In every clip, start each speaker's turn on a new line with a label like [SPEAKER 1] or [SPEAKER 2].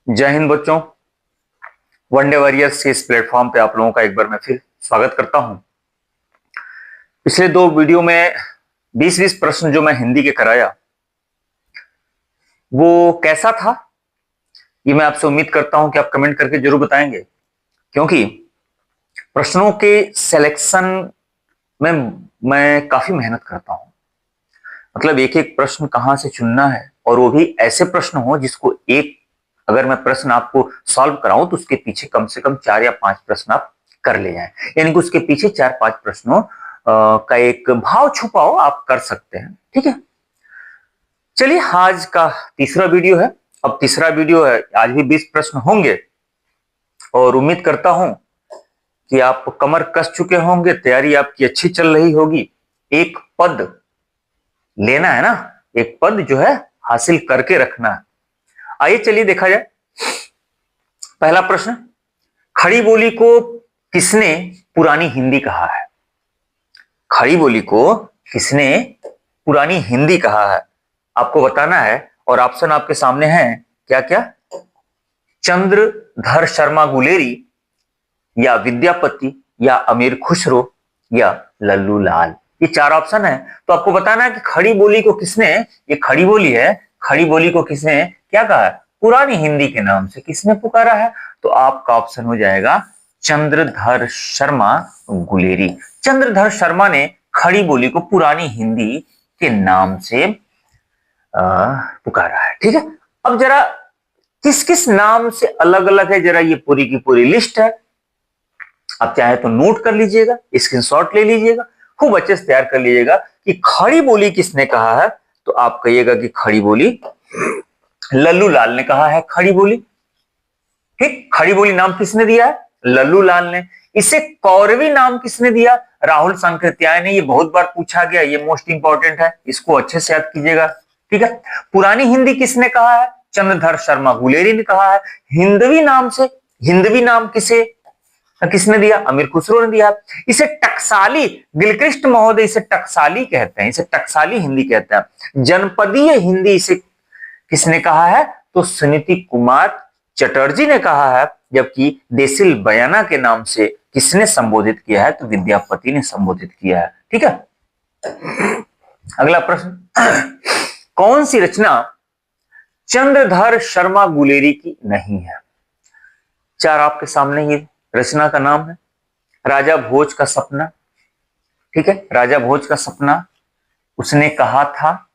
[SPEAKER 1] जय हिंद बच्चों। One day warriors के इस प्लेटफॉर्म पे आप लोगों का एक बार मैं फिर स्वागत करता हूं। पिछले दो वीडियो में 20-20 प्रश्न जो मैं हिंदी के कराया वो कैसा था, ये मैं आपसे उम्मीद करता हूं कि आप कमेंट करके जरूर बताएंगे, क्योंकि प्रश्नों के सिलेक्शन में मैं काफी मेहनत करता हूं। मतलब एक एक प्रश्न कहां से चुनना है, और वो भी ऐसे प्रश्न हो जिसको अगर मैं प्रश्न आपको सॉल्व कराऊं तो उसके पीछे कम से कम 4 या 5 प्रश्न आप कर ले जाएं, यानी कि उसके पीछे 4-5 प्रश्नों का एक भाव छुपा हो, आप कर सकते हैं। ठीक है, चलिए आज का तीसरा वीडियो है। अब तीसरा वीडियो है, आज भी 20 प्रश्न होंगे और उम्मीद करता हूं कि आप कमर कस चुके होंगे, तैयारी आपकी अच्छी चल रही होगी। एक पद लेना है ना, एक पद जो है हासिल करके रखना है। आइए चलिए देखा जाए। पहला प्रश्न, खड़ी बोली को किसने पुरानी हिंदी कहा है? खड़ी बोली को किसने पुरानी हिंदी कहा है, आपको बताना है। और ऑप्शन आपके सामने हैं, क्या क्या? चंद्रधर शर्मा गुलेरी, या विद्यापति, या अमीर खुसरो, या लल्लू लाल। ये 4 ऑप्शन है। तो आपको बताना है कि खड़ी बोली को किसने, ये खड़ी बोली है, खड़ी बोली को किसने क्या कहा है? पुरानी हिंदी के नाम से किसने पुकारा है? तो आपका ऑप्शन हो जाएगा चंद्रधर शर्मा गुलेरी। चंद्रधर शर्मा ने खड़ी बोली को पुरानी हिंदी के नाम से पुकारा है। ठीक है, अब जरा किस किस नाम से अलग अलग है, जरा ये पूरी की पूरी लिस्ट है। आप चाहे तो नोट कर लीजिएगा, स्क्रीनशॉट ले लीजिएगा, खूब अच्छे से तैयार कर लीजिएगा कि खड़ी बोली किसने कहा है। तो आप कहिएगा कि खड़ी बोली लल्लू लाल ने कहा है। खड़ी बोली, ठीक, खड़ी बोली नाम किसने दिया है? लल्लू लाल ने। इसे कौरवी नाम किसने दिया? राहुल सांकृत्याय ने। ये बहुत बार पूछा गया, ये मोस्ट इंपॉर्टेंट है, इसको अच्छे से याद कीजिएगा। ठीक है, पुरानी हिंदी किसने कहा है? चंद्रधर शर्मा गुलेरी ने कहा है। हिंदवी नाम से, हिंदवी नाम किसने दिया? अमीर खुसरो ने दिया। इसे टकसाली, गिलक्रिस्ट महोदय इसे टकसाली कहते हैं, इसे टकसाली हिंदी कहते हैं। जनपदीय हिंदी इसे किसने कहा है? तो सुनीति कुमार चटर्जी ने कहा है। जबकि देसिल बयाना के नाम से किसने संबोधित किया है? तो विद्यापति ने संबोधित किया है। ठीक है, अगला प्रश्न, कौन सी रचना चंद्रधर शर्मा गुलेरी की नहीं है? 4 आपके सामने ये रचना का नाम है। राजा भोज का सपना, ठीक है, राजा भोज का सपना, उसने कहा था,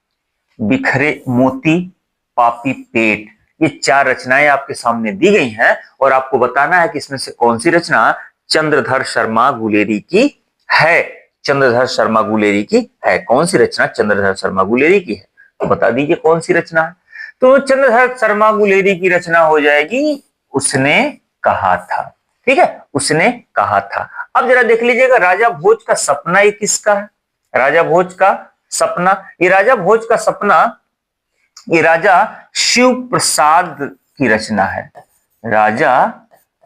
[SPEAKER 1] बिखरे मोती, पापी पेट। ये 4 रचनाएं आपके सामने दी गई हैं और आपको बताना है कि इसमें से कौन सी रचना चंद्रधर शर्मा गुलेरी की है। चंद्रधर शर्मा गुलेरी की है। कौन सी रचना चंद्रधर शर्मा गुलेरी की है? तो बता दीजिए कौन सी रचना है। तो चंद्रधर शर्मा गुलेरी की रचना हो जाएगी उसने कहा था। ठीक है, उसने कहा था। अब जरा देख लीजिएगा, राजा भोज का सपना ये किसका है? राजा भोज का सपना, ये राजा भोज का सपना ये राजा शिव प्रसाद की रचना है। राजा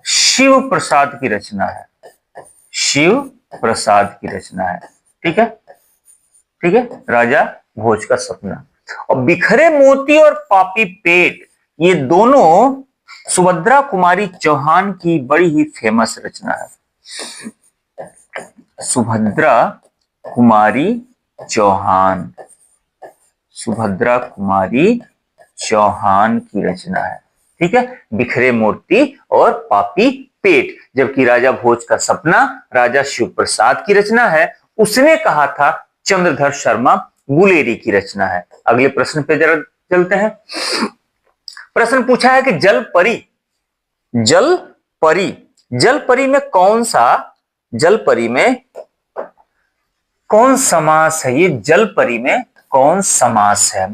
[SPEAKER 1] शिव प्रसाद की रचना है। शिव प्रसाद की रचना है। ठीक है, ठीक है, राजा भोज का सपना। और बिखरे मोती और पापी पेट, ये दोनों सुभद्रा कुमारी चौहान की बड़ी ही फेमस रचना है। सुभद्रा कुमारी चौहान, सुभद्रा कुमारी चौहान की रचना है। ठीक है, बिखरे मोती और पापी पेट। जबकि राजा भोज का सपना राजा शिव प्रसाद की रचना है। उसने कहा था चंद्रधर शर्मा गुलेरी की रचना है। अगले प्रश्न पे जरा चलते हैं। प्रश्न पूछा है कि जल परी, जल परी, जल परी में कौन सा, जल परी में कौन समास है? ये जल परी में कौन समास है?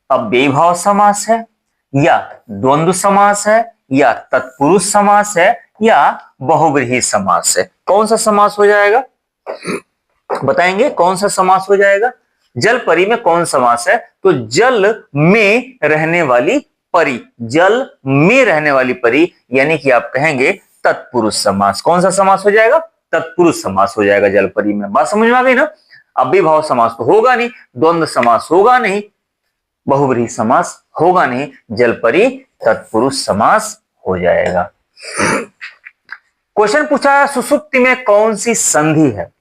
[SPEAKER 1] अव्ययीभाव समास है, या द्वंद्व समास है, या तत्पुरुष समास है, या बहुव्रीहि समास है? कौन सा समास हो जाएगा? बताएंगे कौन सा समास हो जाएगा? जल परी में कौन समास है? तो जल में रहने वाली परी, जल में रहने वाली परी, यानी कि आप कहेंगे तत्पुरुष समास। कौन सा समास हो जाएगा? तत्पुरुष समास हो जाएगा जल परी में। बात समझ में आ गई ना? अव्ययीभाव समास तो होगा नहीं, द्वंद्व समास होगा नहीं, बहुव्रीहि समास होगा नहीं, जलपरी तत्पुरुष समास हो जाएगा। क्वेश्चन पूछा है सुषुप्ति में कौन सी संधि है?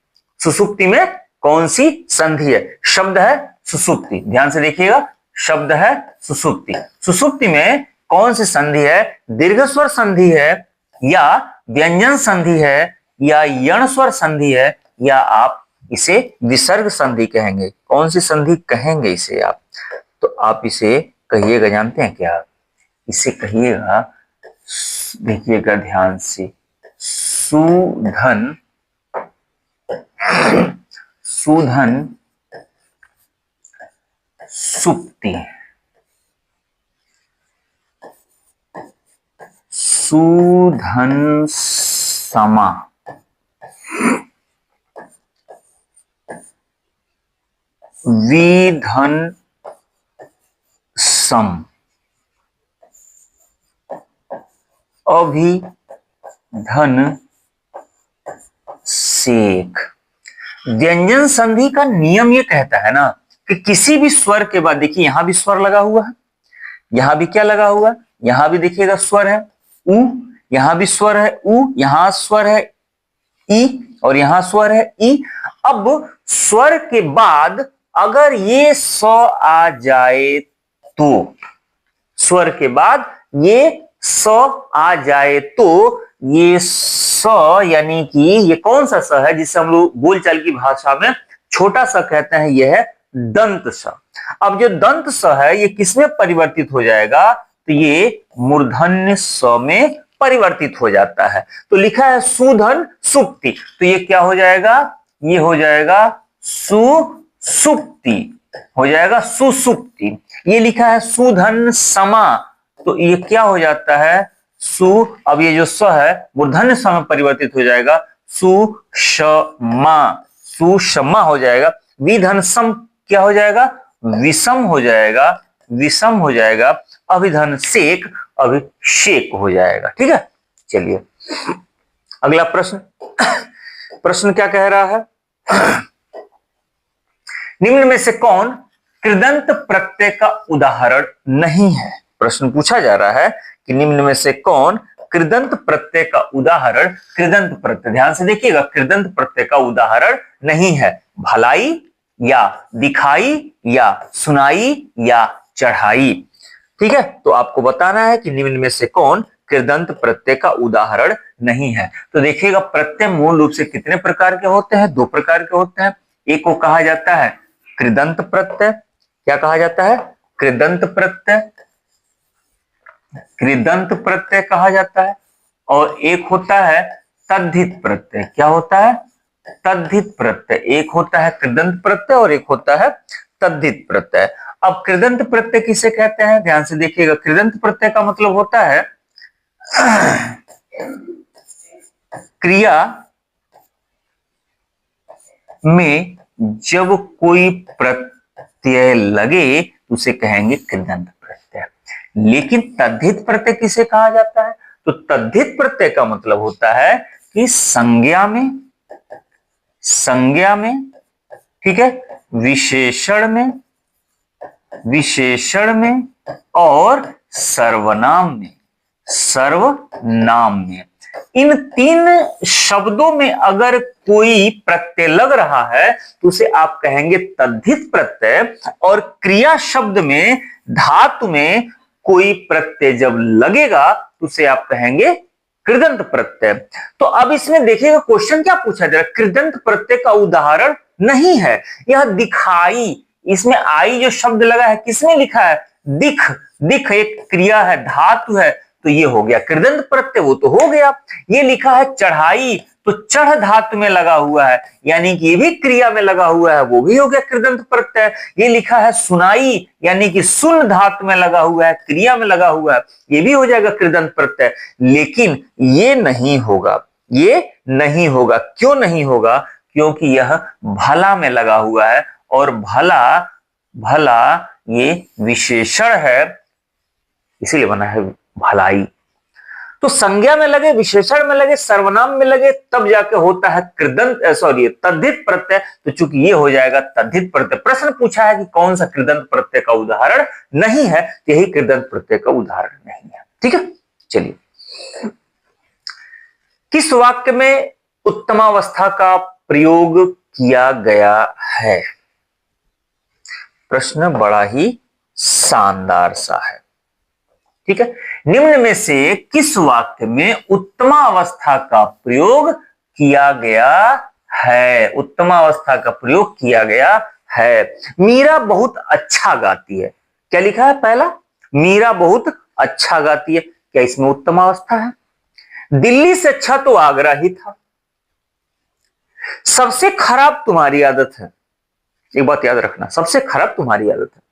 [SPEAKER 1] सुषुप्ति में कौन सी संधि है? शब्द है सुषुप्ति, ध्यान से देखिएगा, शब्द है सुषुप्ति। सुषुप्ति में कौन सी संधि है? दीर्घ स्वर संधि है, या व्यंजन संधि है, या यण स्वर संधि है, या आप इसे विसर्ग संधि कहेंगे? कौन सी संधि कहेंगे इसे आप? तो आप इसे कहिएगा, जानते हैं क्या? इसे कहिएगा, देखिएगा ध्यान से, सुधन सुधन सुप्ति, सुधन समा, विधन सम, अभिधन सेक। व्यंजन संधि का नियम ये कहता है ना कि किसी भी स्वर के बाद, देखिए यहां भी स्वर लगा हुआ है, यहां भी क्या लगा हुआ है, यहां भी देखिएगा स्वर है उ, यहां भी स्वर है उ, यहां स्वर है ई, और यहां स्वर है ई। अब स्वर के बाद अगर ये स आ जाए तो, स्वर के बाद ये स आ जाए तो, ये स यानी कि ये कौन सा स है जिसे हम लोग बोलचाल की भाषा में छोटा सा कहते हैं, यह है दंत स। अब जो दंत स है ये किसमें परिवर्तित हो जाएगा? तो ये मूर्धन्य स में परिवर्तित हो जाता है। तो लिखा है सुधन सुप्ति, तो ये क्या हो जाएगा? ये हो जाएगा सुसुप्ति, हो जाएगा सुसुप्ति। ये लिखा है सुधन समा, तो ये क्या हो जाता है? सु, अब ये जो स है मूर्धन्य स में परिवर्तित हो जाएगा, सुषमा, सुषमा हो जाएगा। विधन सम क्या हो जाएगा? विषम हो जाएगा, विषम हो जाएगा। अभिधन सेक, अभिषेक हो जाएगा। ठीक है, चलिए अगला प्रश्न। प्रश्न क्या कह रहा है? निम्न में से कौन कृदंत प्रत्यय का उदाहरण नहीं है? प्रश्न पूछा जा रहा है कि निम्न में से कौन कृदंत प्रत्यय का उदाहरण, कृदंत प्रत्यय, ध्यान से देखिएगा, कृदंत प्रत्यय का उदाहरण नहीं है। भलाई, या दिखाई, या सुनाई, या चढ़ाई। ठीक है, तो आपको बताना है कि निम्न में से कौन कृदंत प्रत्यय का उदाहरण नहीं है। तो देखिएगा, प्रत्यय मूल रूप से कितने प्रकार के होते हैं? दो प्रकार के होते हैं। एक को कहा जाता है कृदंत प्रत्यय, क्या कहा जाता है? कृदंत प्रत्यय, कृदंत प्रत्यय कहा जाता है। और एक होता है तद्धित प्रत्यय, क्या होता है? तद्धित प्रत्यय। एक होता है कृदंत प्रत्यय और एक होता है तद्धित प्रत्यय। अब कृदंत प्रत्यय किसे कहते हैं? ध्यान से देखिएगा, कृदंत प्रत्यय का मतलब होता है क्रिया में जब कोई प्रत्यय लगे तो उसे कहेंगे कृदंत प्रत्यय। लेकिन तद्धित प्रत्यय किसे कहा जाता है? तो तद्धित प्रत्यय का मतलब होता है कि संज्ञा में, ठीक है, विशेषण में और सर्वनाम में, इन तीन शब्दों में अगर कोई प्रत्यय लग रहा है तो उसे आप कहेंगे तद्धित प्रत्यय। और क्रिया शब्द में, धातु में कोई प्रत्यय जब लगेगा तो उसे आप कहेंगे कृदंत प्रत्यय। तो अब इसमें देखिएगा क्वेश्चन क्या पूछा जा रहा है? कृदंत प्रत्यय का उदाहरण नहीं है। यह दिखाई, इसमें आई जो शब्द लगा है किसमें लिखा है? दिख, दिख एक क्रिया है, धातु है, तो ये हो गया कृदंत प्रत्यय, वो तो हो गया। ये लिखा है चढ़ाई, तो चढ़ धातु में लगा हुआ है, यानी कि ये भी क्रिया में लगा हुआ है, वो भी हो गया कृदंत प्रत्यय। ये लिखा है सुनाई, यानी कि सुन धातु में लगा हुआ है, क्रिया में लगा हुआ है, ये भी हो जाएगा कृदंत प्रत्यय। लेकिन ये नहीं होगा, ये नहीं होगा। क्यों नहीं होगा? क्योंकि यह भला में लगा हुआ है, और भला ये विशेषण है, इसीलिए बना है भलाई। तो संज्ञा में लगे, विशेषण में लगे, सर्वनाम में लगे, तब जाके होता है तद्धित प्रत्यय। तो चूंकि ये हो जाएगा तद्धित प्रत्यय। प्रश्न पूछा है कि कौन सा कृदंत प्रत्यय का उदाहरण नहीं है, यही कृदंत प्रत्यय का उदाहरण नहीं है। ठीक है, चलिए किस वाक्य में उत्तमावस्था का प्रयोग किया गया है? प्रश्न बड़ा ही शानदार सा है। ठीक है, निम्न में से किस वाक्य में उत्तमावस्था का प्रयोग किया गया है? उत्तमावस्था का प्रयोग किया गया है। मीरा बहुत अच्छा गाती है। क्या लिखा है? पहला, मीरा बहुत अच्छा गाती है। क्या इसमें उत्तमावस्था है? दिल्ली से अच्छा तो आगरा ही था। सबसे खराब तुम्हारी आदत है। एक बात याद रखना, सबसे खराब तुम्हारी आदत है।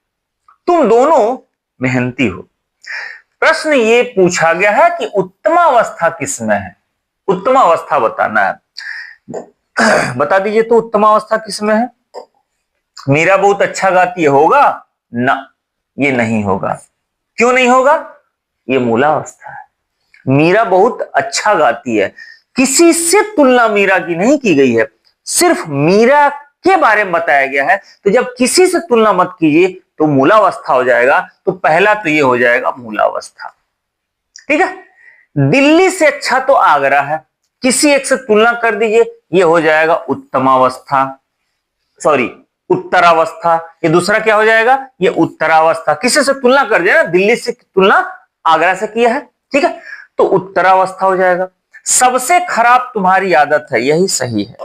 [SPEAKER 1] तुम दोनों मेहनती हो। प्रश्न ये पूछा गया है कि उत्तमावस्था किसमें है? उत्तमावस्था बताना है। बता दीजिए तो उत्तमावस्था किसमें है? मीरा बहुत अच्छा गाती है, होगा ना? ये नहीं होगा। क्यों नहीं होगा? ये मूलावस्था है। मीरा बहुत अच्छा गाती है, किसी से तुलना मीरा की नहीं की गई है, सिर्फ मीरा के बारे में बताया गया है। तो जब किसी से तुलना मत कीजिए तो मूलावस्था हो जाएगा। तो पहला तो ये हो जाएगा मूलावस्था। ठीक है, दिल्ली से अच्छा तो आगरा है, किसी एक से तुलना कर दीजिए, ये हो जाएगा उत्तमावस्था, सॉरी उत्तरावस्था। ये दूसरा क्या हो जाएगा? ये उत्तरावस्था। किसी से तुलना कर दिया ना, दिल्ली से तुलना आगरा से किया है। ठीक है, तो उत्तरावस्था हो जाएगा। सबसे खराब तुम्हारी आदत है, यही सही है,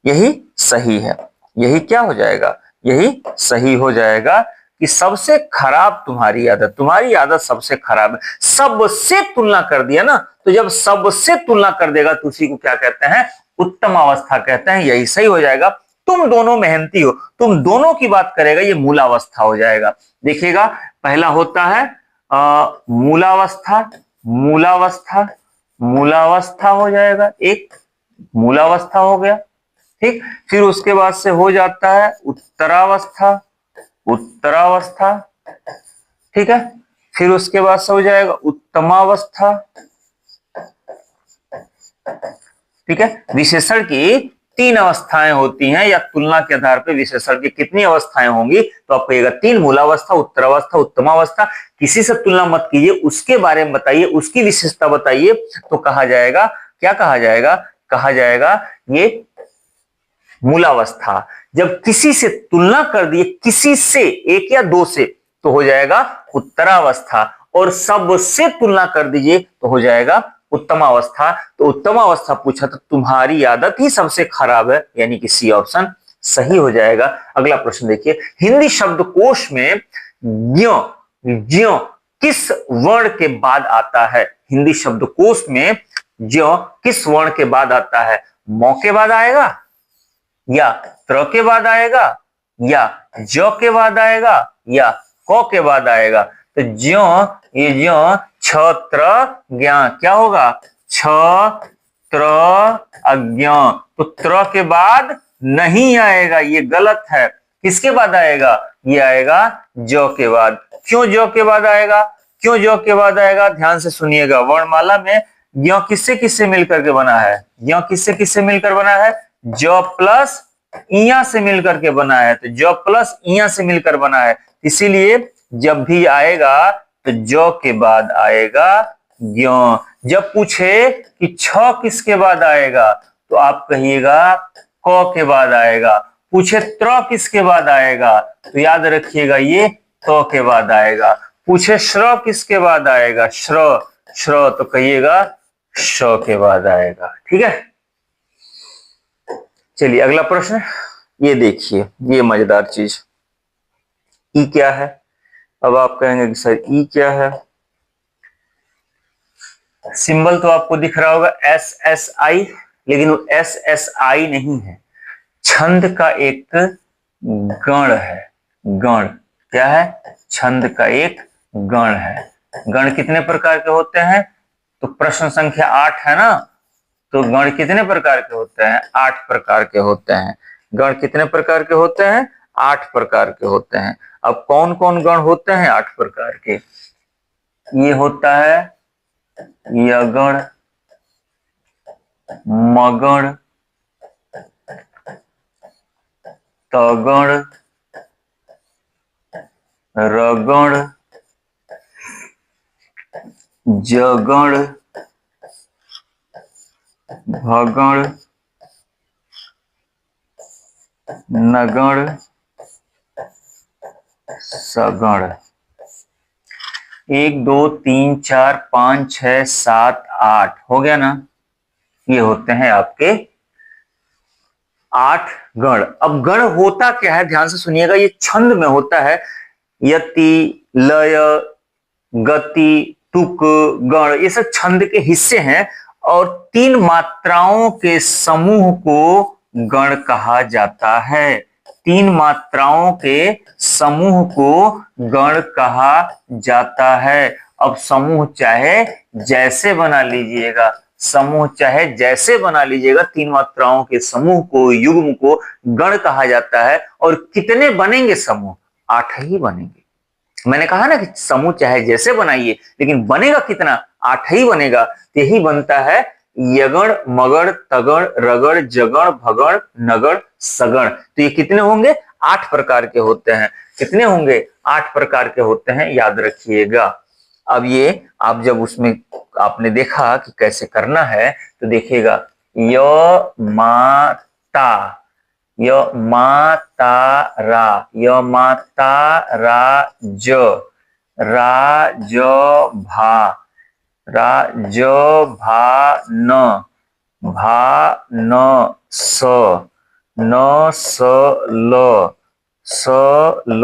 [SPEAKER 1] यही सही है। यही क्या हो जाएगा? यही सही हो जाएगा कि सबसे खराब तुम्हारी आदत सबसे खराब है। सबसे तुलना कर दिया ना, तो जब सबसे तुलना कर देगा तो उसी को क्या कहते हैं? उत्तम अवस्था कहते हैं। यही सही हो जाएगा। तुम दोनों मेहनती हो, तुम दोनों की बात करेगा, ये मूलावस्था हो जाएगा। देखिएगा, पहला होता है मूलावस्था, मूलावस्था, मूलावस्था हो जाएगा, एक मूलावस्था हो गया। ठीक, फिर उसके बाद से हो जाता है उत्तरावस्था, उत्तरावस्था। ठीक है, फिर उसके बाद से हो जाएगा उत्तमावस्था। ठीक है, विशेषण की तीन अवस्थाएं होती हैं, या तुलना के आधार पर विशेषण की कितनी अवस्थाएं होंगी तो आपको कहिएगा तीन, मूलावस्था, उत्तरावस्था, उत्तमावस्था। किसी से तुलना मत कीजिए, उसके बारे में बताइए, उसकी विशेषता बताइए, तो कहा जाएगा, क्या कहा जाएगा? कहा जाएगा ये मूलावस्था। जब किसी से तुलना कर दिए, किसी से, एक या दो से, तो हो जाएगा उत्तरावस्था, और सबसे तुलना कर दीजिए तो हो जाएगा उत्तमावस्था। तो उत्तमावस्था पूछा तो तुम्हारी आदत ही सबसे खराब है, यानी कि सी ऑप्शन सही हो जाएगा। अगला प्रश्न देखिए, हिंदी शब्दकोश में ज्यों ज्यों किस वर्ण के बाद आता है? हिंदी शब्दकोश में ज्यों किस वर्ण के बाद आता है? मौ के बाद आएगा, या त्र के बाद आएगा, या ज के बाद आएगा, या क के बाद आएगा? तो ज्यों, ये ज्यों छत्र ज्ञा, क्या होगा? छत्र अज्ञा। तो त्र के बाद नहीं आएगा, ये गलत है। किसके बाद आएगा? ये आएगा ज के बाद। क्यों ज के बाद आएगा? क्यों ज के बाद आएगा? ध्यान से सुनिएगा। वर्णमाला में ज्यों किससे किससे मिलकर के बना है? ज्यों किससे किससे मिलकर बना है? ज प्लस इया से मिलकर के बना है। तो ज प्लस इया से मिलकर बना है, इसीलिए जब भी आएगा तो ज के बाद आएगा ज्यों। जब पूछे कि छ किसके बाद आएगा तो आप कहिएगा क के बाद आएगा। पूछे त्र किसके बाद आएगा तो याद रखिएगा ये त के बाद आएगा। पूछे श्र किसके बाद आएगा? श्र, श्र, तो कहिएगा श के बाद आएगा। ठीक है, चलिए अगला प्रश्न, ये देखिए, ये मजेदार चीज, ई क्या है? अब आप कहेंगे कि सर ई क्या है? सिंबल तो आपको दिख रहा होगा एस एस आई, लेकिन वो एस एस आई नहीं है, छंद का एक गण है। गण क्या है? छंद का एक गण है। गण कितने प्रकार के होते हैं? तो प्रश्न संख्या 8 है ना, तो गण कितने प्रकार के होते हैं? 8 प्रकार के होते हैं। गण कितने प्रकार के होते हैं? 8 प्रकार के होते हैं। अब कौन कौन गण होते हैं 8 प्रकार के? ये होता है यगण, मगण, तगण, रगण, जगण, भगण, नगण, सगण। 1 2 3 4 5 6 7 8 हो गया ना। ये होते हैं आपके 8 गण। अब गण होता क्या है, ध्यान से सुनिएगा, ये छंद में होता है। यति, लय, गति, तुक, गण, ये सब छंद के हिस्से हैं और 3 मात्राओं के समूह को गण कहा जाता है। 3 मात्राओं के समूह को गण कहा जाता है। अब समूह चाहे जैसे बना लीजिएगा, समूह चाहे जैसे बना लीजिएगा, 3 मात्राओं के समूह को, युग्म को गण कहा जाता है। और कितने बनेंगे समूह? 8 ही बनेंगे। मैंने कहा ना कि समूह चाहे जैसे बनाइए, लेकिन बनेगा कितना? 8 ही बनेगा। तो यही बनता है यगण, मगण, तगण, रगड़, जगण, भगण, नगण, सगण। तो ये कितने होंगे? 8 प्रकार के होते हैं। कितने होंगे? 8 प्रकार के होते हैं, याद रखिएगा। अब ये आप जब उसमें आपने देखा कि कैसे करना है, तो देखिएगा, य माता, य माता रा, य माता रा ज, रा ज भा, रा ज भा न, भा न स, न स ल, स ल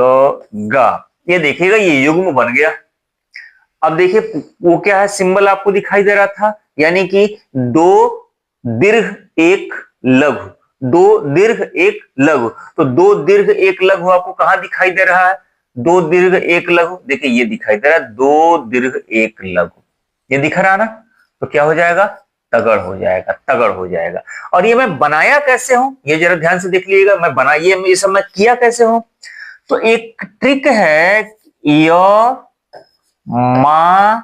[SPEAKER 1] गा। ये देखिएगा, ये युग्म बन गया। अब देखिए वो क्या है, सिंबल आपको दिखाई दे रहा था, यानी कि 2 दीर्घ 1 लघु, 2 दीर्घ 1 लघु। तो 2 दीर्घ 1 लघु आपको कहां दिखाई दे रहा है? 2 दीर्घ 1 लघु, देखिए ये दिखाई दे रहा है 2 दीर्घ 1 लघु, ये दिख रहा ना। तो क्या हो जाएगा? तगड़ हो जाएगा, तगड़ हो जाएगा। और ये मैं बनाया कैसे हूं, ये जरा ध्यान से देख लीजिएगा। मैं बनाइए, ये सब मैं किया कैसे हूं? तो एक ट्रिक है, य मा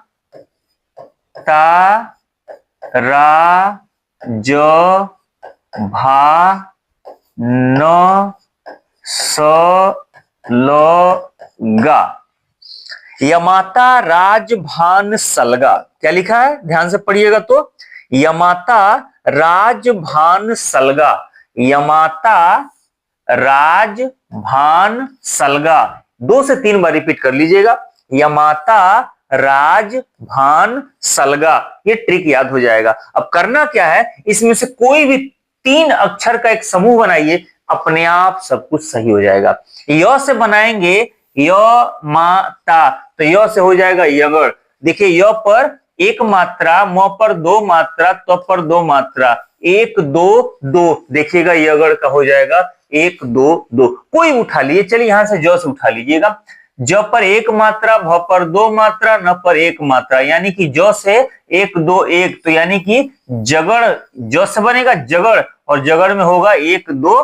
[SPEAKER 1] ता रा ज भा न स ल गा। यमाता राजभान सलगा। क्या लिखा है? ध्यान से पढ़िएगा। तो यमाता राजभान सलगा, यमाता राजभान सलगा। 2 से 3 बार रिपीट कर लीजिएगा, यमाता राजभान सलगा। ये ट्रिक याद हो जाएगा। अब करना क्या है, इसमें से कोई भी 3 अक्षर का एक समूह बनाइए, अपने आप सब कुछ सही हो जाएगा। य से बनाएंगे, य माता, तो य से हो जाएगा यगड़। देखिए य पर 1 मात्रा, म पर 2 मात्रा, त पर 2 मात्रा, 1 2 2। देखिएगा यगड़ का हो जाएगा 1 2 2। कोई उठा लीजिए, चलिए यहां से ज से उठा लीजिएगा। ज पर 1 मात्रा, भ पर 2 मात्रा, न पर 1 मात्रा, यानी कि ज से 1 2 1। तो यानी कि जगड़, ज से बनेगा जगड़, और जगड़ में होगा 1 2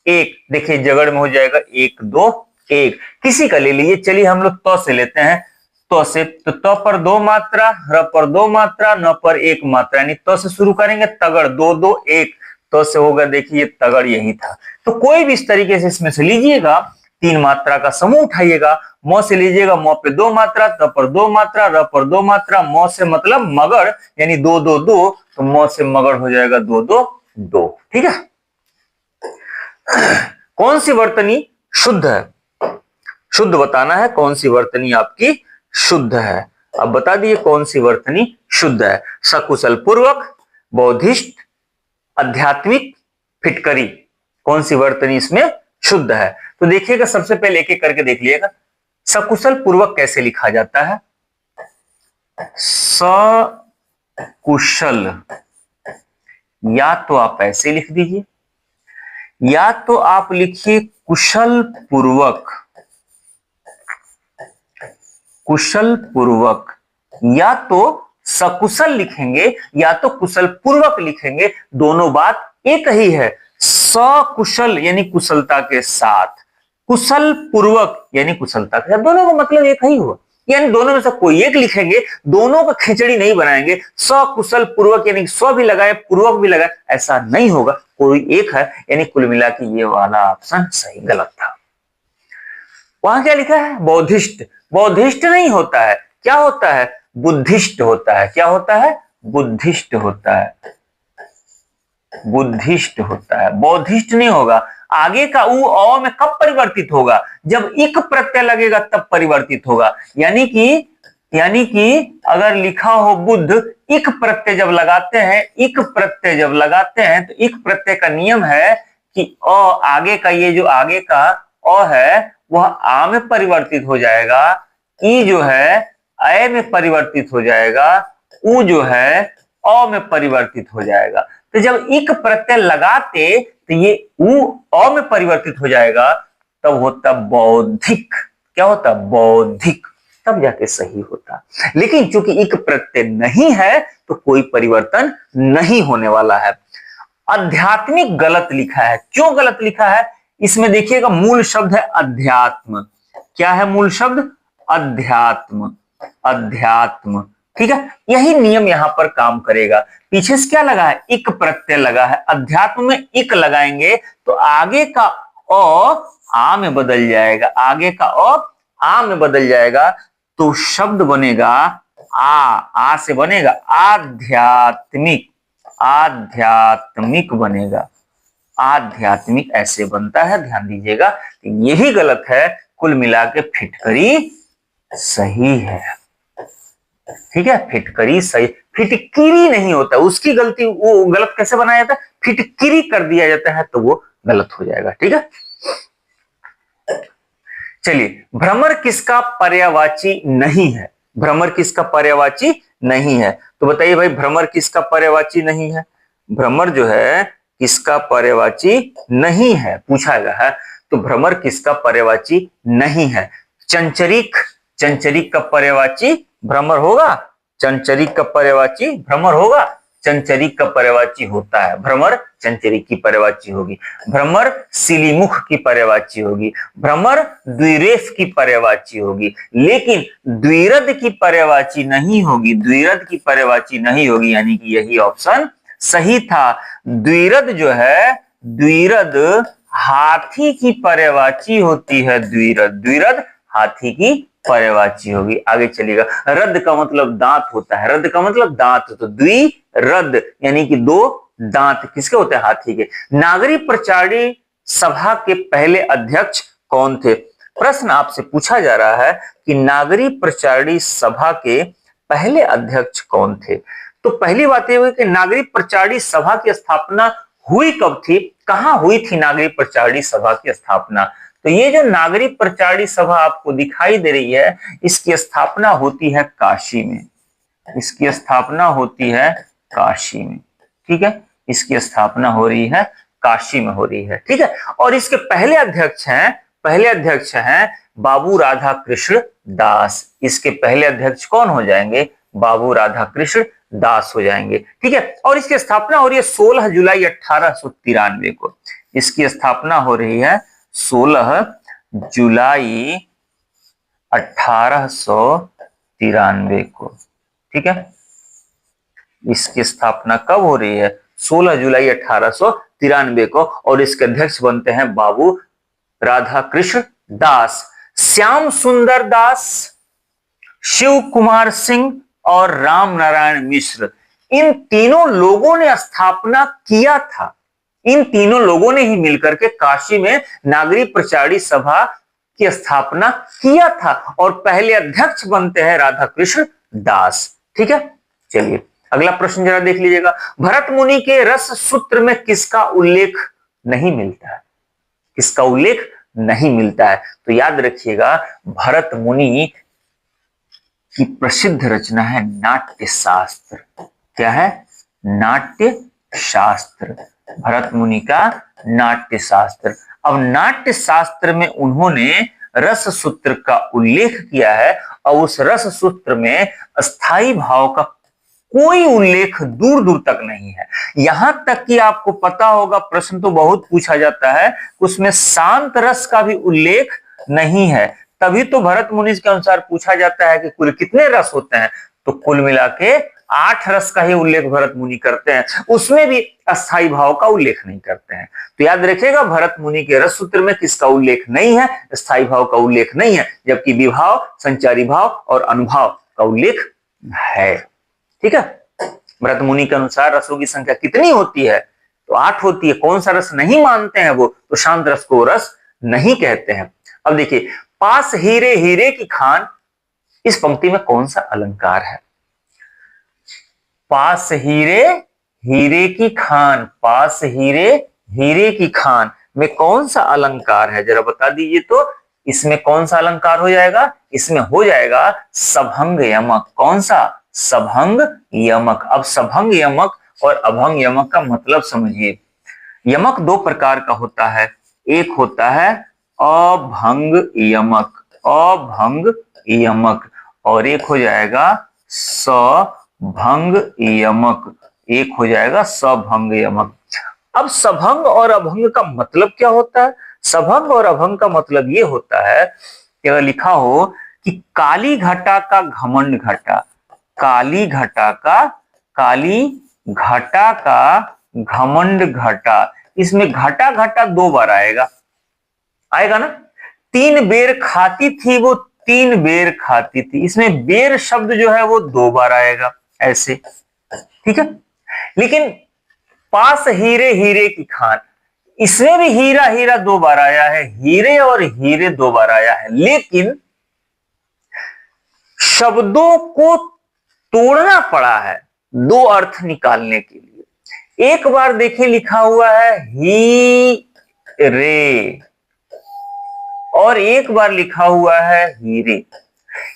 [SPEAKER 1] 1। देखिए जगड़ में हो जाएगा 1 2 1। किसी का ले लीजिए, चलिए हम लोग त से लेते हैं। त से, तो त पर 2 मात्रा, र पर 2 मात्रा, न पर 1 मात्रा, यानी त से शुरू करेंगे, तगड़ 2 2 1। त से होगा, देखिए तगड़ यही था। तो कोई भी इस तरीके से इसमें से लीजिएगा, 3 मात्रा का समूह उठाइएगा। म से लीजिएगा, म पे 2 मात्रा, त पर 2 मात्रा, र पर 2 मात्रा, म से मतलब मगड़, यानी 2 2 2। तो म से मगड़ हो जाएगा 2 2 2। ठीक है। कौन सी वर्तनी शुद्ध है? शुद्ध बताना है, कौन सी वर्तनी आपकी शुद्ध है। अब बता दिए कौन सी वर्तनी शुद्ध है। सकुशल पूर्वक, बौद्धिष्ट, आध्यात्मिक, फिटकरी। कौन सी वर्तनी इसमें शुद्ध है? तो देखिएगा, सबसे पहले एक एक करके देख लीजिएगा। सकुशल पूर्वक कैसे लिखा जाता है? सकुशल, या तो आप ऐसे लिख दीजिए, या तो आप लिखिए कुशल पूर्वक, कुशल पूर्वक, या तो सकुशल लिखेंगे या तो कुशल पूर्वक लिखेंगे, दोनों बात एक ही है। सकुशल यानी कुशलता के साथ, कुशल पूर्वक यानी कुशलता के साथ, दोनों का मतलब एक ही हुआ। यानी दोनों में से कोई एक लिखेंगे, दोनों का खिचड़ी नहीं बनाएंगे। सकुशल पूर्वक यानी स्व भी लगाए पूर्वक भी लगाए, ऐसा नहीं होगा, कोई एक है। यानी कुल मिला के ये वाला ऑप्शन सही गलत था। वहां क्या लिखा है? बौद्धिष्ट। बौद्धिष्ट नहीं होता है, क्या होता है? बुद्धिष्ट होता है। क्या होता है? बुद्धिष्ट होता है। बुद्धिष्ट होता है, बौद्धिष्ट नहीं होगा। आगे का उ अ में कब परिवर्तित होगा? जब इक प्रत्यय लगेगा तब परिवर्तित होगा। यानी कि अगर लिखा हो बुद्ध, इक प्रत्यय जब लगाते हैं, इक प्रत्यय जब लगाते हैं तो इक प्रत्यय का नियम है कि अ आगे का, ये जो आगे का अ है वह आ में परिवर्तित हो जाएगा, ई जो है अ में परिवर्तित हो जाएगा, उ जो है अ में परिवर्तित हो जाएगा। तो जब इक प्रत्यय लगाते तो ये उ अ में परिवर्तित हो जाएगा, तब होता बौद्धिक। क्या होता? बौद्धिक। तब जाके सही होता। लेकिन चूंकि इक प्रत्यय नहीं है तो कोई परिवर्तन नहीं होने वाला है। आध्यात्मिक गलत लिखा है। क्यों गलत लिखा है? इसमें देखिएगा मूल शब्द है अध्यात्म। क्या है मूल शब्द? अध्यात्म। अध्यात्म, ठीक है। यही नियम यहां पर काम करेगा। पीछे से क्या लगा है? इक प्रत्यय लगा है। अध्यात्म में इक लगाएंगे तो आगे का अ आ में बदल जाएगा, आगे का अ आ में बदल जाएगा, तो शब्द बनेगा आ से बनेगा आध्यात्मिक। आध्यात्मिक बनेगा, आध्यात्मिक ऐसे बनता है, ध्यान दीजिएगा। यही गलत है, कुल मिला के फिटकरी सही है। ठीक है, फिटकरी सही, फिटकिरी नहीं होता, उसकी गलती, वो गलत कैसे बनाया जाता है? फिटकिरी कर दिया जाता है तो वो गलत हो जाएगा। ठीक है, चलिए, भ्रमर किसका पर्यायवाची नहीं है? भ्रमर किसका पर्यायवाची नहीं है? तो बताइए भाई, भ्रमर किसका पर्यायवाची नहीं है? भ्रमर जो है किसका पर्यायवाची नहीं है पूछा गया है। तो भ्रमर किसका पर्यायवाची नहीं है? चंचरीक। चंचरीक का पर्यायवाची भ्रमर होगा? चंचरीक का पर्यायवाची भ्रमर होगा? चंचरीक का पर्यायवाची होता है, भ्रमर चंचरीक की पर्यायवाची होगी। भ्रमर सिलीमुख की पर्यायवाची होगी। भ्रमर द्विरेफ की पर्यायवाची होगी, लेकिन द्विरद की पर्यायवाची नहीं होगी। द्विरद की पर्यायवाची नहीं होगी, यानी कि यही ऑप्शन सही था। द्विरद जो है, द्विरद हाथी की पर्यायवाची होती है। द्विरद हाथी की पर्यायवाची होगी। आगे चलिएगा, रद का मतलब दांत होता है। रद का मतलब दांत, तो द्विरद यानी कि दो दांत किसके होते हैं? हाथी के। नागरी प्रचारी सभा के पहले अध्यक्ष कौन थे? प्रश्न आपसे पूछा जा रहा है कि नागरी प्रचारी सभा के पहले अध्यक्ष कौन थे। तो पहली बात यह हुई कि नागरी प्रचारी सभा की स्थापना हुई कब थी, कहां हुई थी नागरी प्रचारी सभा की स्थापना? तो ये जो नागरी प्रचारी सभा आपको दिखाई दे रही है, इसकी स्थापना होती है काशी में। इसकी स्थापना होती है काशी में। ठीक है, इसकी स्थापना हो रही है काशी में हो रही है। ठीक है, और इसके पहले अध्यक्ष हैं बाबू राधा कृष्ण दास। इसके पहले अध्यक्ष कौन हो जाएंगे? बाबू राधा कृष्ण दास हो जाएंगे। ठीक है, और इसकी स्थापना हो रही है 16 जुलाई 1893 को। इसकी स्थापना हो रही है 16 जुलाई 1893 को। ठीक है, इसकी स्थापना कब हो रही है? 16 जुलाई 1893 को, और इसके अध्यक्ष बनते हैं बाबू राधा कृष्ण दास। श्याम सुंदर दास, शिव कुमार सिंह और राम नारायण मिश्र, इन तीनों लोगों ने स्थापना किया था। इन तीनों लोगों ने ही मिलकर के काशी में नागरी प्रचारी सभा की स्थापना किया था, और पहले अध्यक्ष बनते हैं राधा कृष्ण दास। ठीक है, चलिए अगला प्रश्न जरा देख लीजिएगा। भरत मुनि के रस सूत्र में किसका उल्लेख नहीं मिलता है? किसका उल्लेख नहीं मिलता है? तो याद रखिएगा, भरत मुनि की प्रसिद्ध रचना है नाट्य शास्त्र। क्या है? नाट्य शास्त्र। भरत मुनि का नाट्य शास्त्र। अब नाट्य शास्त्र में उन्होंने रस सूत्र का उल्लेख किया है, और उस रस सूत्र में स्थायी भाव का कोई उल्लेख दूर दूर तक नहीं है। यहां तक कि आपको पता होगा, प्रश्न तो बहुत पूछा जाता है, उसमें शांत रस का भी उल्लेख नहीं है। तभी तो भरत मुनि के अनुसार पूछा जाता है कि कुल कितने रस होते हैं, तो कुल मिला के 8 रस का ही उल्लेख भरत मुनि करते हैं, उसमें भी अस्थाई भाव का उल्लेख नहीं करते हैं। तो याद रखिएगा, भरत मुनि के रस सूत्र में किसका उल्लेख नहीं है? स्थायी भाव का उल्लेख नहीं है, जबकि विभाव, संचारी भाव और अनुभाव का उल्लेख है। ठीक है, भरत मुनि के अनुसार रसों की संख्या कितनी होती है? तो 8 होती है। कौन सा रस नहीं मानते हैं वो, तो शांत रस को रस नहीं कहते हैं। अब देखिए, पास हीरे हीरे की खान, इस पंक्ति में कौन सा अलंकार है? पास हीरे हीरे की खान, पास हीरे हीरे की खान में कौन सा अलंकार है, जरा बता दीजिए तो। इसमें कौन सा अलंकार हो जाएगा? इसमें हो जाएगा सभंग यमक। कौन सा? सभंग यमक। अब सभंग यमक और अभंग यमक का मतलब समझिए। यमक दो प्रकार का होता है, एक होता है अभंग यमक, अभंग यमक, और एक हो जाएगा सभंग यमक, एक हो जाएगा सभंग यमक। अब सभंग और अभंग का मतलब क्या होता है? सभंग और अभंग का मतलब ये होता है कि अगर लिखा हो कि काली घटा का घमंड घटा, काली घटा का, काली घटा का घमंड घटा, इसमें घटा घटा 2 बार आएगा, आएगा ना। 3 बेर खाती थी वो, 3 बेर खाती थी, इसमें बेर शब्द जो है वो 2 बार आएगा, ऐसे, ठीक है। लेकिन पास हीरे हीरे की खान, इसमें भी हीरा हीरा 2 बार आया है, हीरे और हीरे 2 बार आया है, लेकिन शब्दों को तोड़ना पड़ा है 2 अर्थ निकालने के लिए। एक बार देखिए लिखा हुआ है ही रे, और एक बार लिखा हुआ है हीरे,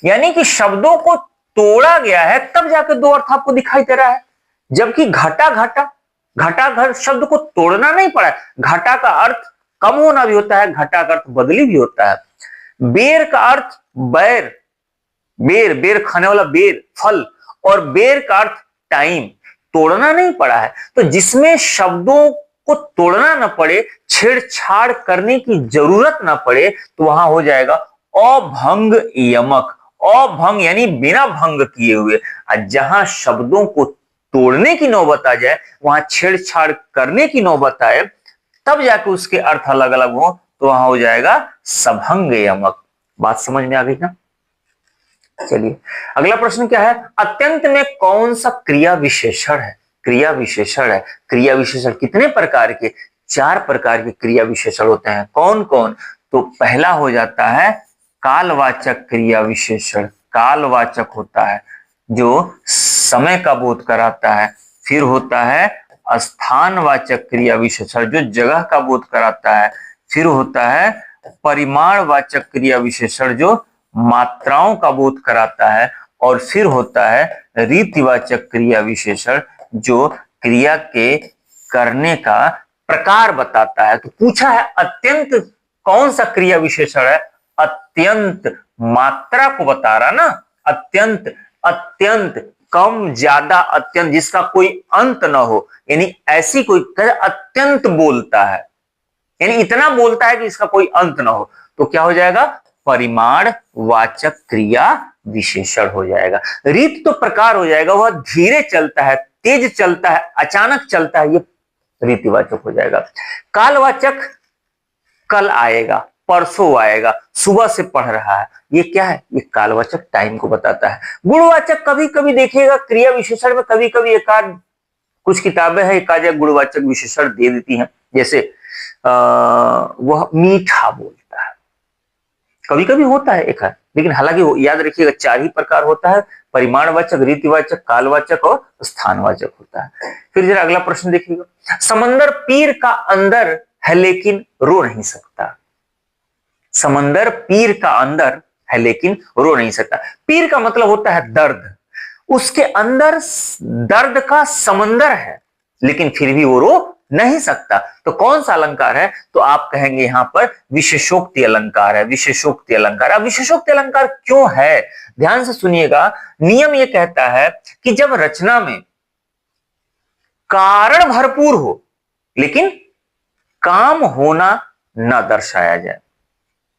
[SPEAKER 1] यानी कि शब्दों को तोड़ा गया है, तब जाकर 2 अर्थ आपको दिखाई दे रहा है। जबकि घटा घटा, घटा घट शब्द को तोड़ना नहीं पड़ा है। घटा का अर्थ कम होना भी होता है, घटा का अर्थ बदली भी होता है। बेर का अर्थ बैर, बेर, बेर खाने वाला बेर, फल, और बेर का अर्थ टाइम, तोड़ना नहीं पड़ा है। तो जिसमें शब्दों को तोड़ना न पड़े, छेड़छाड़ करने की जरूरत ना पड़े, तो वहां हो जाएगा अभंग यमक। अभंग यानी बिना भंग किए हुए। जहां शब्दों को तोड़ने की नौबत आ जाए, वहां छेड़छाड़ करने की नौबत आए, तब जाके उसके अर्थ अलग अलग हो, तो वहां हो जाएगा सभंग यमक। बात समझ में आ गई ना? चलिए अगला प्रश्न क्या है? अत्यंत में कौन सा क्रिया विशेषण है? क्रिया विशेषण है। क्रिया विशेषण कितने प्रकार के? 4 प्रकार के क्रिया विशेषण होते हैं। कौन कौन? तो पहला हो जाता है कालवाचक क्रिया विशेषण। कालवाचक होता है जो समय का बोध कराता है। फिर होता है स्थानवाचक क्रिया विशेषण जो जगह का बोध कराता है। फिर होता है परिमाणवाचक क्रिया विशेषण जो मात्राओं का बोध कराता है। और फिर होता है रीतिवाचक क्रिया विशेषण जो क्रिया के करने का प्रकार बताता है। तो पूछा है अत्यंत कौन सा क्रिया विशेषण है? अत्यंत मात्रा को बता रहा ना, अत्यंत, अत्यंत, कम, ज्यादा, अत्यंत, जिसका कोई अंत ना हो, यानी ऐसी कोई अत्यंत बोलता है, यानी इतना बोलता है कि इसका कोई अंत ना हो, तो क्या हो जाएगा? परिमाण वाचक क्रिया विशेषण हो जाएगा। रीत तो प्रकार हो जाएगा, वह धीरे चलता है, तेज चलता है, अचानक चलता है, ये रीतिवाचक हो जाएगा। कालवाचक कल आएगा, परसों आएगा, सुबह से पढ़ रहा है, ये क्या है? ये कालवाचक टाइम को बताता है। गुणवाचक कभी कभी देखिएगा क्रिया विशेषण में कभी कभी एकाध कुछ किताबें हैं एकाध गुणवाचक विशेषण दे देती हैं, जैसे वह मीठा बोलता है, कभी कभी होता है एक, लेकिन हालांकि याद रखिएगा 4 ही प्रकार होता है, परिमाणवाचक, रीतिवाचक, कालवाचक और स्थानवाचक होता है। फिर जरा अगला प्रश्न देखिएगा। समंदर पीर का अंदर है लेकिन रो नहीं सकता। समंदर पीर का अंदर है लेकिन रो नहीं सकता। पीर का मतलब होता है दर्द, उसके अंदर दर्द का समंदर है लेकिन फिर भी वो रो नहीं सकता। तो कौन सा अलंकार है? तो आप कहेंगे यहां पर विशेषोक्ति अलंकार है। विशेषोक्ति अलंकार। अब विशेषोक्ति अलंकार क्यों है? ध्यान से सुनिएगा। नियम यह कहता है कि जब रचना में कारण भरपूर हो लेकिन काम होना ना दर्शाया जाए।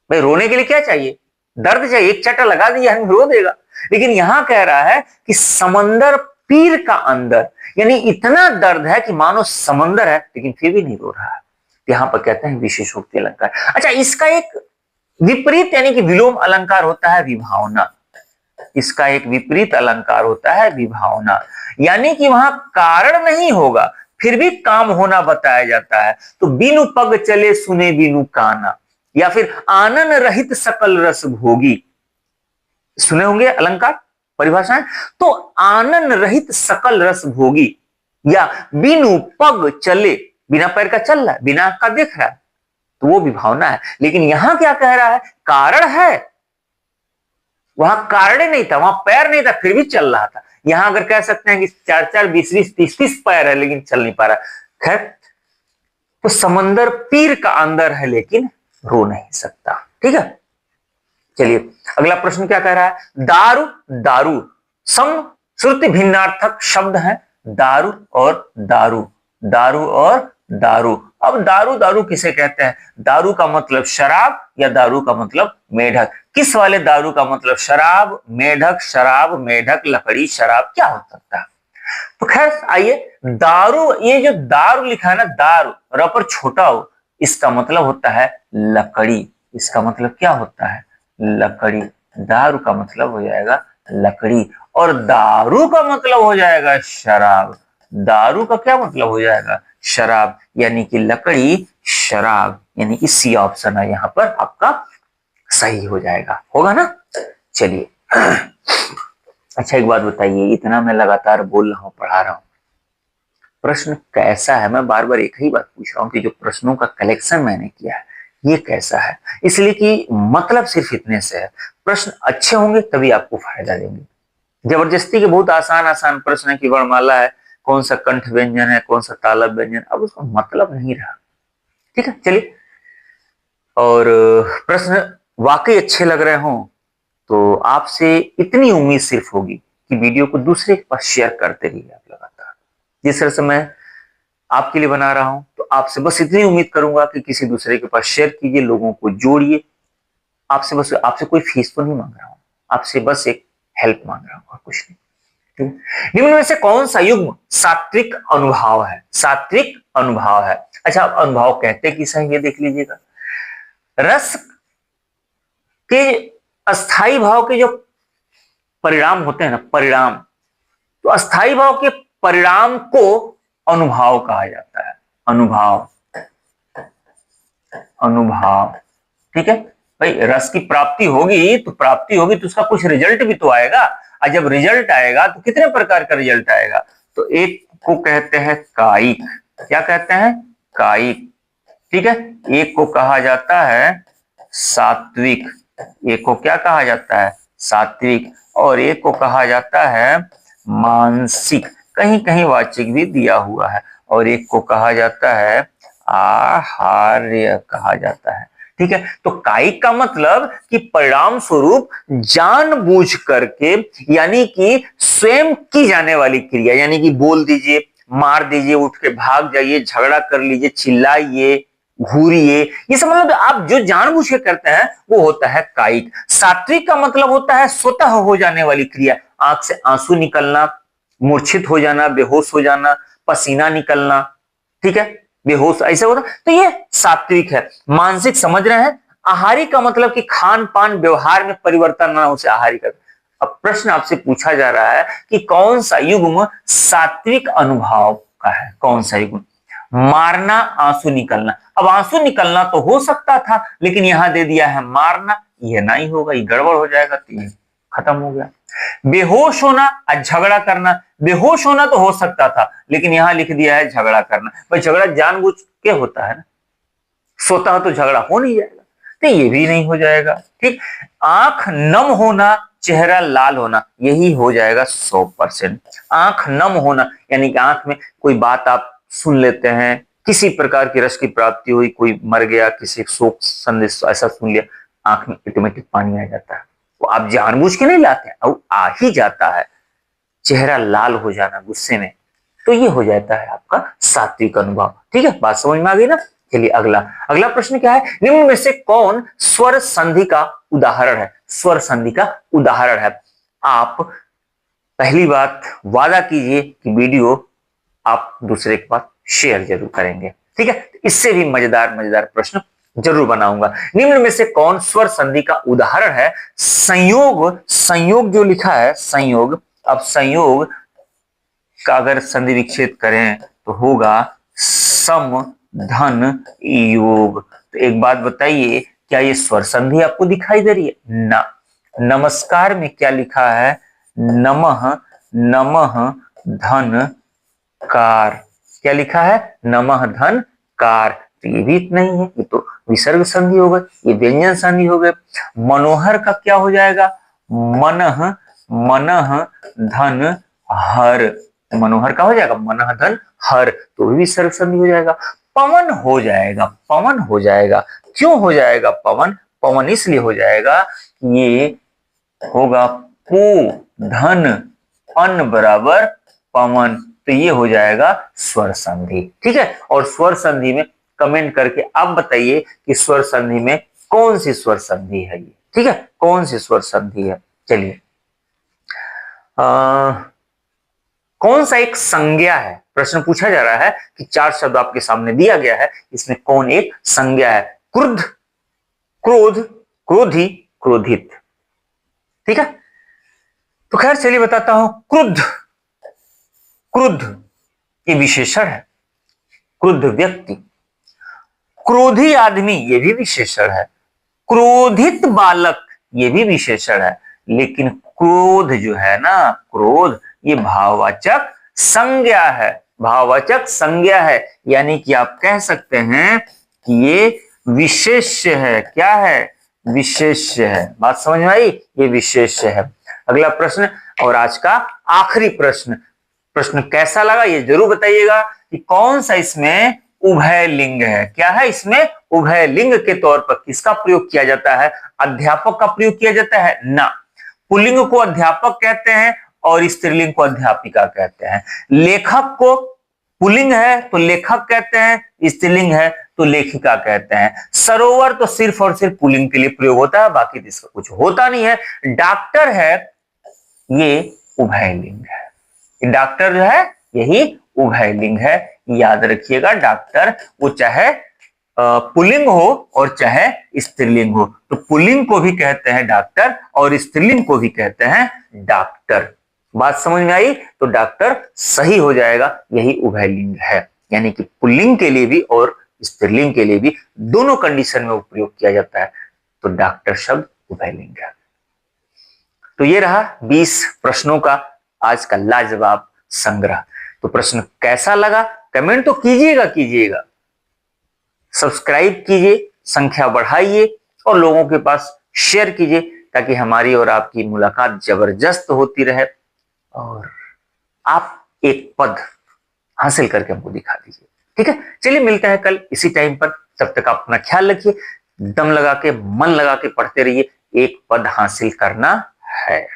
[SPEAKER 1] भाई रोने के लिए क्या चाहिए? दर्द चाहिए, एक चटा लगा दिया हम रो देगा। लेकिन यहां कह रहा है कि समंदर पीर का अंदर, यानी इतना दर्द है कि मानो समंदर है लेकिन फिर भी नहीं रो रहा है। यहां पर कहते हैं विशेषोक्ति अलंकार। अच्छा, इसका एक विपरीत यानी कि विलोम अलंकार होता है विभावना। इसका एक विपरीत अलंकार होता है विभावना, यानी कि वहां कारण नहीं होगा, फिर भी काम होना बताया जाता है। तो बिनु पग चले सुने बिनु काना, या फिर आनन रहित सकल रस भोगी, सुने होंगे अलंकार परिभाषाएं। तो आनन रहित सकल रस भोगी, या बिनु पग चले, बिना पैर का चल रहा है, बिना आंख का देख रहा है, तो वो भी भावना है। लेकिन यहां क्या कह रहा है, कारण है, वहां कारण नहीं था, वहां पैर नहीं था, फिर भी चल रहा था। यहां अगर कह सकते हैं कि 4-4, 20-20, 30-30 पैर है लेकिन चल नहीं पा रहा। खैर, तो समंदर पीर का अंदर है लेकिन रो नहीं सकता। ठीक है, चलिए अगला प्रश्न क्या कह रहा है, दारू दारू सम श्रुति भिन्नार्थक शब्द है। दारू और दारू, दारू और दारू। अब दारू दारू किसे कहते हैं, दारू का मतलब शराब या दारू का मतलब मेढक। किस वाले दारू का मतलब शराब, मेढक, शराब, मेढक, लकड़ी, शराब, क्या हो सकता है। तो खैर आइए, दारू, ये जो दारू लिखा है ना, दारू र पर छोटा हो, इसका मतलब होता है लकड़ी। इसका मतलब क्या होता है, लकड़ी। दारू का मतलब हो जाएगा लकड़ी, और दारू का मतलब हो जाएगा शराब। दारू का क्या मतलब हो जाएगा, शराब, यानी कि लकड़ी शराब, यानी कि सी ऑप्शन है यहां पर आपका सही हो जाएगा, होगा ना। चलिए अच्छा एक बात बताइए, इतना मैं लगातार बोल रहा हूं, पढ़ा रहा हूं, प्रश्न कैसा है। मैं बार बार एक ही बात पूछ रहा हूं कि जो प्रश्नों का कलेक्शन मैंने किया है ये कैसा है, इसलिए कि मतलब सिर्फ इतने से है, प्रश्न अच्छे होंगे तभी आपको फायदा देंगे। जबरदस्ती के बहुत आसान आसान प्रश्न है कि वर्णमाला है, कौन सा कंठ व्यंजन है, कौन सा तालव्य व्यंजन, अब उसका मतलब नहीं रहा। ठीक है, चलिए, और प्रश्न वाकई अच्छे लग रहे हो तो आपसे इतनी उम्मीद सिर्फ होगी कि वीडियो को दूसरे के पास शेयर करते रहिए आप लगातार। जिस तरह से मैं आपके लिए बना रहा हूं, तो आपसे बस इतनी उम्मीद करूंगा कि किसी दूसरे के पास शेयर कीजिए, लोगों को जोड़िए। आपसे कोई फीस तो नहीं मांग रहा हूं, आपसे बस एक हेल्प मांग रहा हूं और कुछ नहीं। निम्न में से कौन सा युग्म सात्विक अनुभाव है, सात्विक अनुभाव है। अच्छा, अनुभाव कहते किसे हैं ये देख लीजिएगा। रस के अस्थाई भाव के जो परिणाम होते हैं ना, परिणाम, तो अस्थाई भाव के परिणाम को अनुभाव कहा जाता है। अनुभाव, अनुभाव, ठीक है भाई। रस की प्राप्ति होगी तो उसका कुछ रिजल्ट भी तो आएगा, और जब रिजल्ट आएगा तो कितने प्रकार का रिजल्ट आएगा। तो एक को कहते हैं कायिक, क्या कहते हैं, कायिक, ठीक है। एक को कहा जाता है सात्विक, एक को क्या कहा जाता है, सात्विक, और एक को कहा जाता है मानसिक, कहीं कहीं वाचिक भी दिया हुआ है, और एक को कहा जाता है आहार्य कहा जाता है। ठीक है, तो कायिक का मतलब कि परिणाम स्वरूप जानबूझ करके, यानी कि स्वयं की जाने वाली क्रिया, यानी कि बोल दीजिए, मार दीजिए, उठ के भाग जाइए, झगड़ा कर लीजिए, चिल्लाइए, घूरिए, ये सब मतलब आप जो जानबूझ के करते हैं वो होता है कायिक। सात्विक का मतलब होता है स्वतः हो जाने वाली क्रिया, आंख से आंसू निकलना, मूर्छित हो जाना, बेहोश हो जाना, पसीना निकलना, ठीक है, बेहोश ऐसा होता, तो ये सात्विक है। मानसिक समझ रहे हैं। आहारी का मतलब कि खान पान व्यवहार में परिवर्तन ना, उसे आहारी कर। अब प्रश्न आपसे पूछा जा रहा है कि कौन सा युग्म सात्विक अनुभाव का है, कौन सा युग्म। मारना, आंसू निकलना। अब आंसू निकलना तो हो सकता था, लेकिन यहां दे दिया है मारना, यह नहीं होगा, ये गड़बड़ हो जाएगा, तो ये खत्म हो गया। बेहोश होना और झगड़ा करना, बेहोश होना तो हो सकता था, लेकिन यहां लिख दिया है झगड़ा करना। भाई झगड़ा जानबूझ के होता है ना, स्वतः तो झगड़ा हो नहीं जाएगा, तो ये भी नहीं हो जाएगा। ठीक, आंख नम होना, चेहरा लाल होना, यही हो जाएगा 100%। आंख नम होना यानी कि आंख में कोई बात आप सुन लेते हैं, किसी प्रकार की रस की प्राप्ति हुई, कोई मर गया, किसी शोक संदेश ऐसा सुन लिया, आंख में ऑटोमेटिक पानी आ जाता है, वो आप जानबूझ के नहीं लाते हैं, और आ ही जाता है। चेहरा लाल हो जाना गुस्से में, तो ये हो जाता है आपका सात्विक अनुभव। ठीक है, बात समझ में आ गई ना। चलिए अगला अगला प्रश्न क्या है, निम्न में से कौन स्वर संधि का उदाहरण है, स्वर संधि का उदाहरण है। आप पहली बात वादा कीजिए कि वीडियो आप दूसरे के पास शेयर जरूर करेंगे, ठीक है। इससे भी मजेदार मजेदार प्रश्न जरूर बनाऊंगा। निम्न में से कौन स्वर संधि का उदाहरण है। संयोग, संयोग जो लिखा है संयोग, अब संयोग का अगर संधि विच्छेद करें तो होगा सम धन योग। तो एक बात बताइए, क्या ये स्वर संधि आपको दिखाई दे रही है? ना। नमस्कार में क्या लिखा है? नमः नमः धन कार। क्या लिखा है? नमः धन कार। तो ये भी नहीं है, ये तो विसर्ग संधि हो गए, ये व्यंजन संधि हो गए। मनोहर का क्या हो जाएगा? मनः मनः धन हर। मनोहर का हो जाएगा मनः धन हर, तो भी विसर्ग संधि हो जाएगा। पवन हो जाएगा, पवन हो जाएगा। क्यों हो जाएगा पवन? पवन इसलिए हो जाएगा कि ये होगा पू धन अन बराबर पवन, तो ये हो जाएगा स्वर संधि। ठीक है, और स्वर संधि में कमेंट करके आप बताइए कि स्वर संधि में कौन सी स्वर संधि है ये। ठीक है, कौन सी स्वर संधि है? चलिए, कौन सा एक संज्ञा है? प्रश्न पूछा जा रहा है कि 4 शब्द आपके सामने दिया गया है, इसमें कौन एक संज्ञा है? क्रुद्ध, क्रोध, क्रोधी, क्रोधित। ठीक है, तो खैर चलिए बताता हूं। क्रुद्ध, क्रुद्ध ये विशेषण है, क्रुद्ध व्यक्ति। क्रोधी आदमी ये भी विशेषण है। क्रोधित बालक ये भी विशेषण है। लेकिन क्रोध जो है ना, क्रोध ये भाववाचक संज्ञा है, भाववाचक संज्ञा है। यानी कि आप कह सकते हैं कि ये विशेष्य है। क्या है? विशेष्य है। बात समझ में आई? ये विशेष्य है। अगला प्रश्न और आज का आखिरी प्रश्न। प्रश्न कैसा लगा ये जरूर बताइएगा कि कौन सा इसमें उभय लिंग है। क्या है इसमें? उभय लिंग के तौर पर किसका प्रयोग किया जाता है? अध्यापक का प्रयोग किया जाता है ना। पुल्लिंग को अध्यापक कहते हैं और स्त्रीलिंग को अध्यापिका कहते हैं। लेखक को पुल्लिंग है तो लेखक कहते हैं, स्त्रीलिंग है तो लेखिका कहते हैं। सरोवर तो सिर्फ और सिर्फ पुल्लिंग के लिए प्रयोग होता है, बाकी तो इसका कुछ होता नहीं है। डॉक्टर है ये उभयलिंग है। डॉक्टर जो है यही उभयलिंग है, याद रखिएगा। डॉक्टर वो चाहे पुल्लिंग हो और चाहे स्त्रीलिंग हो, तो पुल्लिंग को भी कहते हैं डॉक्टर और स्त्रीलिंग को भी कहते हैं डॉक्टर। बात समझ में आई? तो डॉक्टर सही हो जाएगा, यही उभयलिंग है। यानी कि पुल्लिंग के लिए भी और स्त्रीलिंग के लिए भी दोनों कंडीशन में उपयोग किया जाता है, तो डॉक्टर शब्द उभयलिंग है। तो ये रहा 20 प्रश्नों का आज का लाजवाब संग्रह। तो प्रश्न कैसा लगा कमेंट तो कीजिएगा। सब्सक्राइब कीजिए, संख्या बढ़ाइए और लोगों के पास शेयर कीजिए, ताकि हमारी और आपकी मुलाकात जबरदस्त होती रहे और आप एक पद हासिल करके हमको दिखा दीजिए। ठीक है, चलिए मिलते हैं कल इसी टाइम पर। तब तक आप अपना ख्याल रखिए, दम लगा के मन लगा के पढ़ते रहिए। एक पद हासिल करना है।